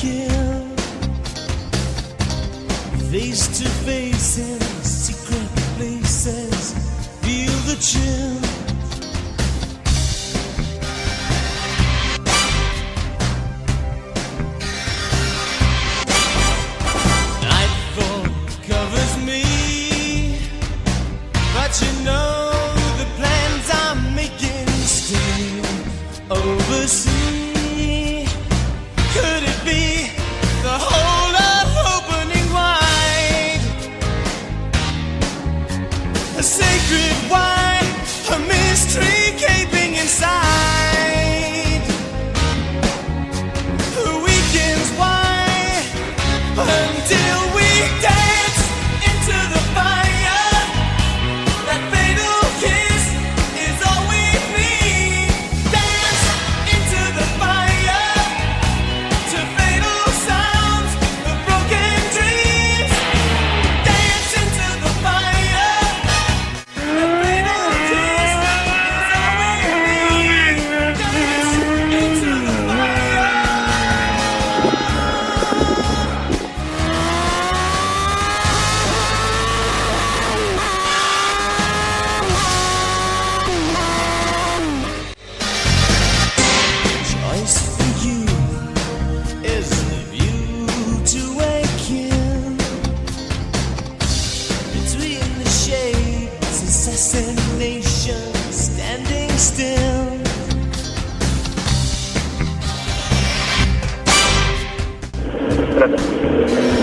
kill. Face to face in secret places, feel the chill. Nightfall covers me, but you know the plans I'm making still oversee. Could it be the whole of opening wide? A sacred wine, a mystery gaping inside. The weekends wide until we dance into the fire. That fatal kiss is all we need. Dance into the fire to fatal sounds of broken dreams. Dance into the fire. That fatal kiss is all we need. Dance into the fire. Choice for you is the view to awaken. Between the shades, assassination, standing still. Τρέντα.